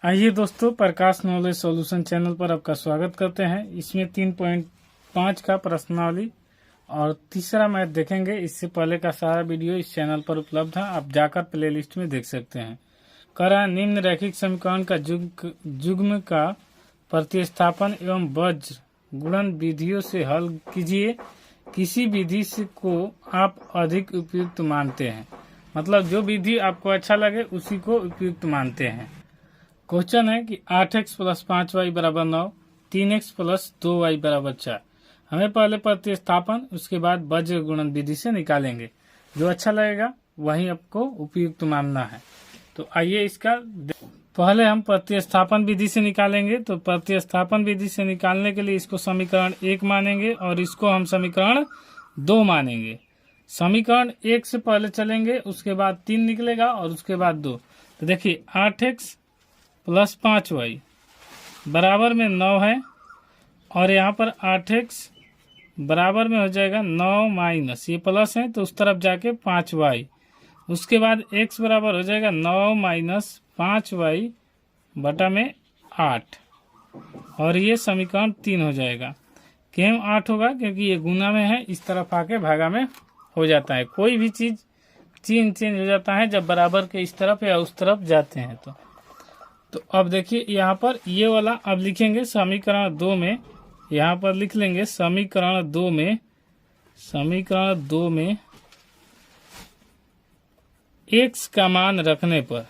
आइए दोस्तों, प्रकाश knowledge solution channel पर आपका स्वागत करते हैं। इसमें 3.5 का प्रश्नावली और तीसरा मैथ देखेंगे। इससे पहले का सारा वीडियो इस चैनल पर उपलब्ध है, आप जाकर प्लेलिस्ट में देख सकते हैं। कह रहा है निम्न रैखिक समीकरण का युग्म का प्रतिस्थापन एवं वज्र गुणन विधियों से हल कीजिए। किसी विधि से को आप अधिक उपयुक्त मानते हैं, मतलब जो विधि आपको अच्छा लगे उसी को उपयुक्त मानते हैं। क्वेश्चन है कि 8x + 5y = 9, 3x + 2y = 4। हमें पहले प्रतिस्थापन उसके बाद वज्र गुणन विधि से निकालेंगे। जो अच्छा लगेगा वही आपको उपयुक्त मानना है। तो आइए इसका पहले हम प्रतिस्थापन विधि से निकालेंगे। तो प्रतिस्थापन विधि से निकालने के लिए इसको समीकरण 1 मानेंगे और इसको हम समीकरण 2 मानेंगे। समीकरण 1 से पहले चलेंगे, उसके बाद 3 निकलेगा और उसके बाद 2। तो देखिए 8x + 5y बराबर में 9 है और यहाँ पर 8x बराबर में हो जाएगा 9 माइनस, ये प्लस है तो उस तरफ जाके 5y। उसके बाद x बराबर हो जाएगा 9 माइनस 5y बटा में 8 और ये समीकरण 3 हो जाएगा। क्यों 8 होगा? क्योंकि ये गुना में है, इस तरफ आके भागा में हो जाता है। कोई भी चीज़ चिन्ह चेंज हो जाता है जब बराबर के इस तरफ या उस तरफ जाते हैं। तो अब देखिए यहाँ पर ये वाला अब लिखेंगे समीकरण 2 में। यहाँ पर लिख लेंगे समीकरण 2 में x का मान रखने पर,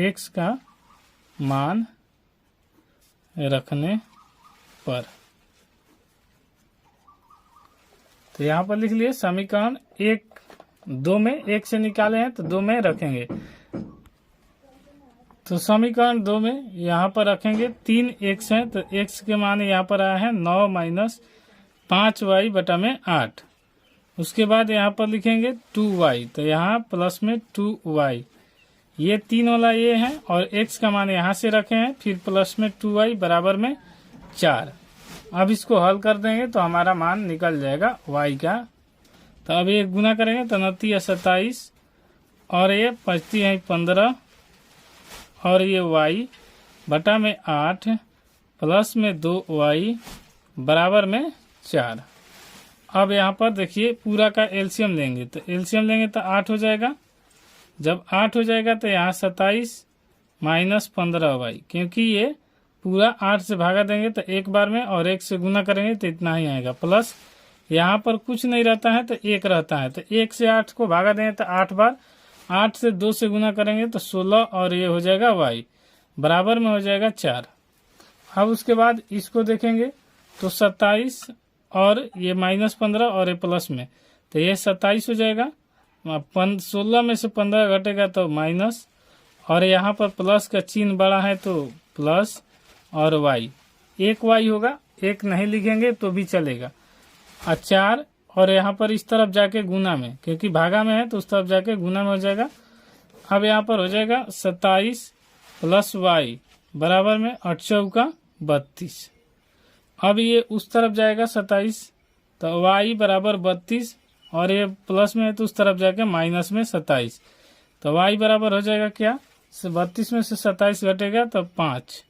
x का मान रखने पर, तो यहाँ पर लिख लिए समीकरण 2 में 1 से निकाले हैं तो 2 में रखेंगे। तो समीकरण 2 में यहाँ पर रखेंगे 3x है तो x के मान यहाँ पर आया है 9 माइनस 5y बटा में 8। उसके बाद यहाँ पर लिखेंगे 2y, तो यहाँ प्लस में 2y, ये 3 वाला ये है और x का मान यहाँ से रखे हैं, फिर प्लस में 2y बराबर में 4। अब इसको हल कर देंगे तो हमारा मान निकल जाएगा y का। तो अब ये गुना करेंगे तो 29 × 27 और ये 25 × 15 और ये y बटा में 8 प्लस में 2y बराबर में 4। अब यहाँ पर देखिए पूरा का एलसीएम लेंगे, तो एलसीएम लेंगे तो 8 हो जाएगा। जब 8 हो जाएगा तो यहाँ 27 माइनस 15y, क्योंकि ये पूरा 8 से भागा देंगे तो एक बार में और 1 से गुना करेंगे तो इतना ही आएगा। प्लस यहाँ पर कुछ नहीं रहता है तो 1 रहता है, तो 1 से 8 को भागा देंगे तो 8 बार, 8 से 2 से गुना करेंगे तो 16 और ये हो जाएगा y बराबर में हो जाएगा 4। अब उसके बाद इसको देखेंगे तो 27 और ये माइनस 15 और ये प्लस में, तो ये 27 हो जाएगा। 16 में से 15 घटेगा तो माइनस, और यहाँ पर प्लस का चिन्ह बड़ा है तो प्लस और y, एक y होगा, एक नहीं लिखेंगे तो भी चलेगा। 4 और यहाँ पर इस तरफ जाके गुना में, क्योंकि भागा में है तो उस तरफ जाके गुना में हो जाएगा। अब यहाँ पर हो जाएगा 27 प्लस y बराबर में 8 × 32। अब ये उस तरफ जाएगा 27 तो y बराबर 32 और ये प्लस में है तो उस तरफ जाके माइनस में 27, तो y बराबर हो जाएगा क्या, 32 में से 27 घटेगा तो 5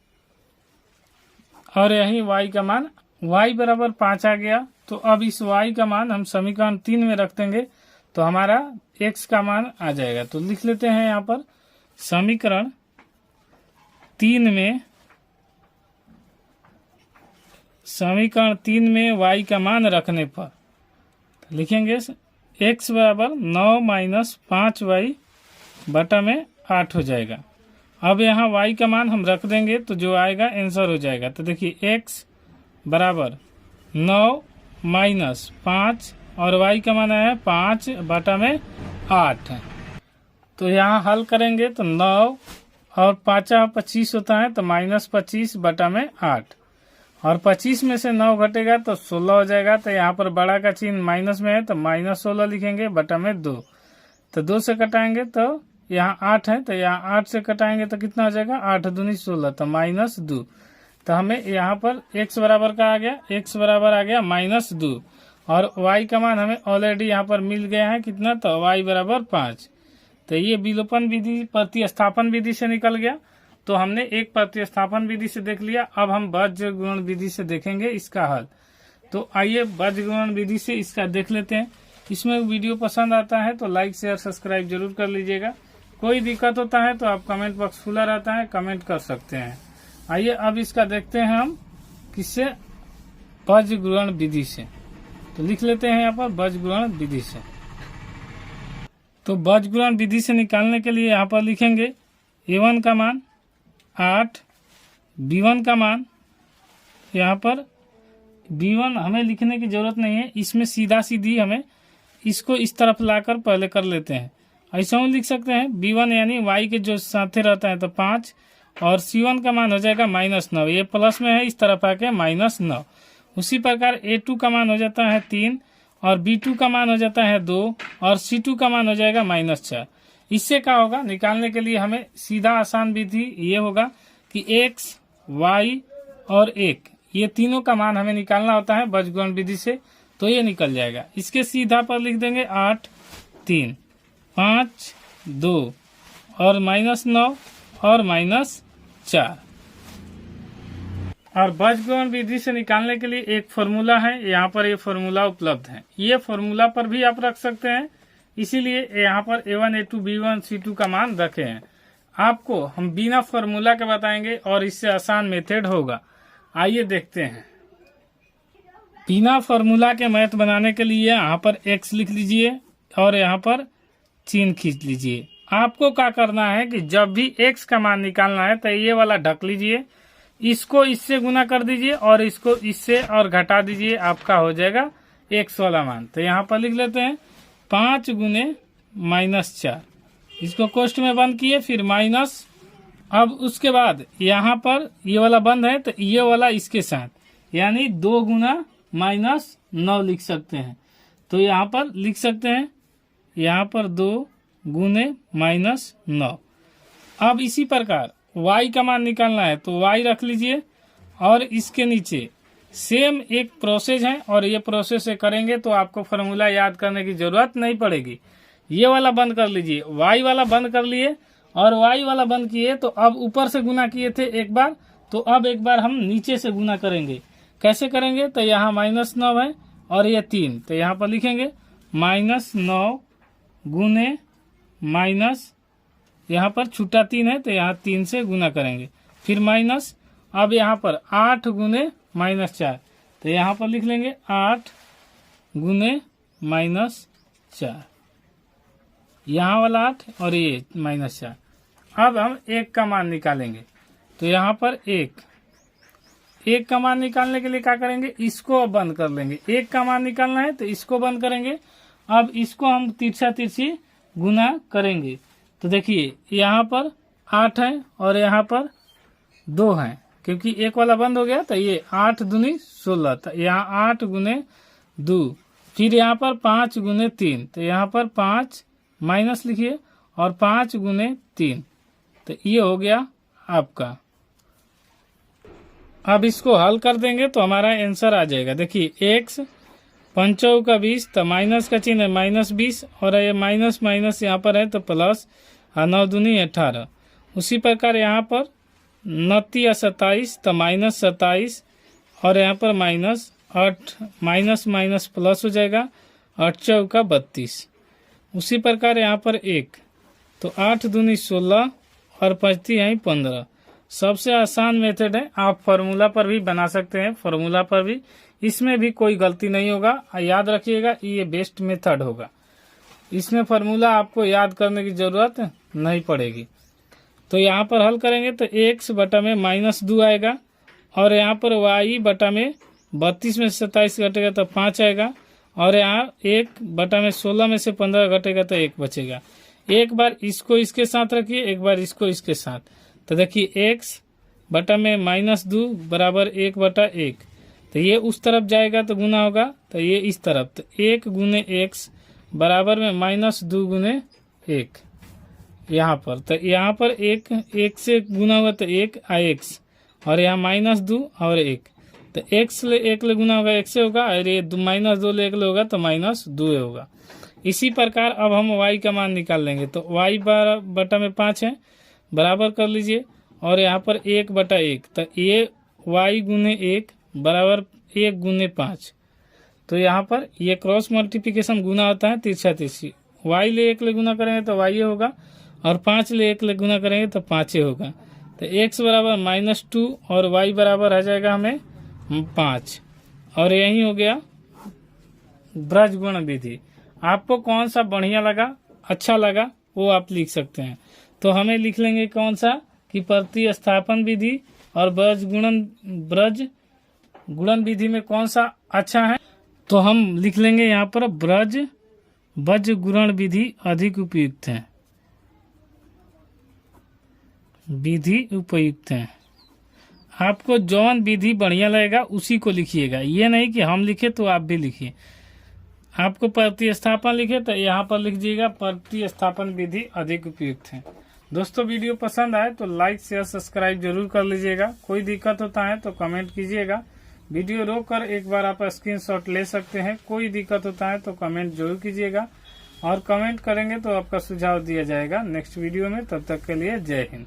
और यही y का मान y बराबर 5 आ गया। तो अब इस y का मान हम समीकरण 3 में रख देंगे तो हमारा x का मान आ जाएगा। तो लिख लेते हैं यहाँ पर समीकरण 3 में y का मान रखने पर, तो लिखेंगे x बराबर 9 माइनस 5y बटा में 8 हो जाएगा। अब यहाँ y का मान हम रख देंगे तो जो आएगा आंसर हो जाएगा। तो देखिए x बराबर 9 माइनस 5 और y का मान है 5 बटा में 8। तो यहाँ हल करेंगे तो 9 और 5 25 होता है तो माइनस 25 बटा में 8, और 25 में से 9 घटेगा तो 16 हो जाएगा। तो यहाँ पर बड़ा का चिन्ह माइनस में है तो माइनस 16 लिखेंगे बटा में 2। तो 2 से कटाएंगे तो यहाँ 8 है तो यहाँ 8 से कटाएंगे तो कितना हो जाएगा, 8 दूनी 16 तो माइनस 2। तो हमें यहाँ पर x बराबर का आ गया, x बराबर आ गया -2 और y का मान हमें ऑलरेडी यहाँ पर मिल गया है कितना, तो y बराबर 5। तो ये विलोपन विधि प्रतिस्थापन विधि से निकल गया। तो हमने एक प्रतिस्थापन विधि से देख लिया। अब हम वज्र गुणन विधि से देखेंगे इसका हल। तो आइए वज्र गुणन विधि से इसका देख लेते हैं। इसमें वीडियो पसंद आता है तो लाइक शेयर सब्सक्राइब जरूर कर लीजिएगा। कोई दिक्कत होता है तो आप कमेंट बॉक्स खुला रहता है, कमेंट कर सकते हैं। आइए अब इसका देखते हैं हम किससे, वज्र गुणन विधि से। तो लिख लेते हैं यहाँ पर वज्र गुणन विधि से। तो वज्र गुणन विधि से निकालने के लिए यहाँ पर लिखेंगे a1 का मान 8, b1 का मान, यहाँ पर b1 हमें लिखने की जरूरत नहीं है, इसमें सीधा सीधी हमें इसको इस तरफ लाकर पहले कर लेते हैं। ऐसा हम लिख सकते हैं b1 यानी y के जो साथे रहता है तो 5, और c1 का मान हो जाएगा -9। ये प्लस में है, इस तरफ आके -9। उसी प्रकार a2 का मान हो जाता है 3, और b2 का मान हो जाता है 2, और c2 का मान हो जाएगा -4। इससे क्या होगा, निकालने के लिए हमें सीधा आसान विधि ये होगा कि x, y और 1 ये तीनों का मान हमें निकालना होता है वज्र गुणन विधि से। तो ये निकल जाएगा। इसके सीधा पर लिख देंगे 8, 3, 5, 2 और -9 और -4। और वज्र गुणन विधि से निकालने के लिए एक फॉर्मूला है, यहाँ पर ये फॉर्मूला उपलब्ध है। ये फॉर्मूला पर भी आप रख सकते हैं, इसीलिए यहाँ पर a1, a2, b1, c2 का मान रखे हैं। आपको हम बिना फॉर्मूला के बताएंगे और इससे आसान मेथड होगा। आइए देखते हैं। बिना फॉर्मूला के मैथ बनाने के लिए यहाँ पर x लिख लीजिए और यहाँ पर चिन्ह खींच लीजिए। आपको क्या करना है कि जब भी x का मान निकालना है तो ये वाला ढक लीजिए, इसको इससे गुना कर दीजिए और इसको इससे और घटा दीजिए, आपका हो जाएगा x वाला मान। तो यहाँ पर लिख लेते हैं 5 गुने -4, इसको कोष्ठ में बंद किए, फिर माइनस। अब उसके बाद यहाँ पर ये वाला बंद है तो ये वाला इसके साथ, यानी 2 गुना -9 लिख सकते हैं। तो यहाँ पर लिख सकते हैं यहाँ पर 2 गुने -9। अब इसी प्रकार y का मान निकालना है तो y रख लीजिए, और इसके नीचे सेम एक प्रोसेस है, और ये प्रोसेस से करेंगे तो आपको फॉर्मूला याद करने की जरूरत नहीं पड़ेगी। ये वाला बंद कर लीजिए, y वाला बंद कर लिए और y वाला बंद किए। तो अब ऊपर से गुना किए थे एक बार, तो अब एक बार हम नीचे से गुना करेंगे। कैसे करेंगे, तो यहाँ -9 है और ये 3, तो यहाँ पर लिखेंगे -9 गुने माइनस, यहाँ पर छुट्टा 3 है तो यहाँ 3 से गुना करेंगे, फिर माइनस। अब यहाँ पर 8 गुने -4, तो यहाँ पर लिख लेंगे 8 गुने -4, यहाँ वाला 8 और ये -4। अब हम 1 का मान निकालेंगे। तो यहाँ पर 1 का मान निकालने के लिए क्या करेंगे, इसको अब बंद कर लेंगे। 1 का मान निकालना है तो इसको बंद करेंगे। अब इसको हम तिरछी गुना करेंगे। तो देखिए यहाँ पर 8 है और यहाँ पर 2 है, क्योंकि 1 वाला बंद हो गया तो ये 8 दूनी 16, तो यहाँ 8 गुने 2, फिर यहाँ पर 5 गुने 3, तो यहाँ पर 5 माइनस लिखिए और 5 गुने 3, तो ये हो गया आपका। अब इसको हल कर देंगे तो हमारा आंसर आ जाएगा। देखिए x 5 का 20, तो माइनस का चिन्ह है -20, और ये माइनस यहाँ पर है तो प्लस, 9 दूनी 18। उसी प्रकार यहाँ पर 29 या 27, तो -27, और यहाँ पर -8, माइनस प्लस हो जाएगा, 8 चौका 32। उसी प्रकार यहाँ पर 1, तो 8 दूनी 16 और 5 यहीं 15। सबसे आसान मेथड है, आप फार्मूला पर भी बना सकते हैं, फार्मूला पर भी, इसमें भी कोई गलती नहीं होगा। याद रखिएगा ये बेस्ट मेथड होगा, इसमें फार्मूला आपको याद करने की जरूरत नहीं पड़ेगी। तो यहाँ पर हल करेंगे तो x बटा में -2 आएगा, और यहाँ पर y बटा में 32 में से 27 घटेगा तो 5 आएगा, और यहाँ 1 बटा में 16 में से 15 घटेगा तो 1 बचेगा। एक बार इसको इसके साथ रखिए, एक बार इसको इसके साथ। तो देखिए x बटा में -2 बराबर 1 बटा 1, तो ये उस तरफ जाएगा तो गुना होगा, तो ये इस तरफ, तो 1 गुने x बराबर में -2 गुने 1 यहाँ पर। तो यहाँ पर 1 से गुना होगा तो 1 x, और यहाँ -2 और 1, तो x ले 1 ले गुना होगा 1 से होगा, और ये -2 ले 1 ले होगा तो -2 होगा। इसी प्रकार अब हम y का मान निकाल लेंगे। तो y बटा में 5 है, बराबर कर लीजिए, और यहाँ पर 1/1, तो ए वाई गुने 1 बराबर 1 गुने 5। तो यहाँ पर ये क्रॉस मल्टीप्लिकेशन गुना होता है तिरछा तिरछी। वाई ले 1 ले गुना करेंगे तो वाई होगा, और 5 ले 1 ले गुना करेंगे तो 5 होगा। तो x बराबर -2 और y बराबर आ जाएगा हमें 5। और यही हो गया ब्रज गुण विधि। आपको कौन सा बढ़िया लगा, अच्छा लगा, वो आप लिख सकते हैं। तो हमें लिख लेंगे कौन सा कि प्रतिस्थापन विधि और ब्रज गुणन विधि में कौन सा अच्छा है। तो हम लिख लेंगे यहाँ पर ब्रज गुणन विधि अधिक उपयुक्त है, विधि उपयुक्त है। आपको जौन विधि बढ़िया लगेगा उसी को लिखिएगा, ये नहीं कि हम लिखे तो आप भी लिखिए। आपको प्रतिस्थापन लिखे तो यहाँ पर लिख दीजिएगा प्रतिस्थापन विधि अधिक उपयुक्त है। दोस्तों वीडियो पसंद आए तो लाइक शेयर सब्सक्राइब जरूर कर लीजिएगा। कोई दिक्कत होता है तो कमेंट कीजिएगा। वीडियो रोककर एक बार आप स्क्रीनशॉट ले सकते हैं। कोई दिक्कत होता है तो कमेंट जरूर कीजिएगा, और कमेंट करेंगे तो आपका सुझाव दिया जाएगा नेक्स्ट वीडियो में। तब तक के लिए जय हिंद।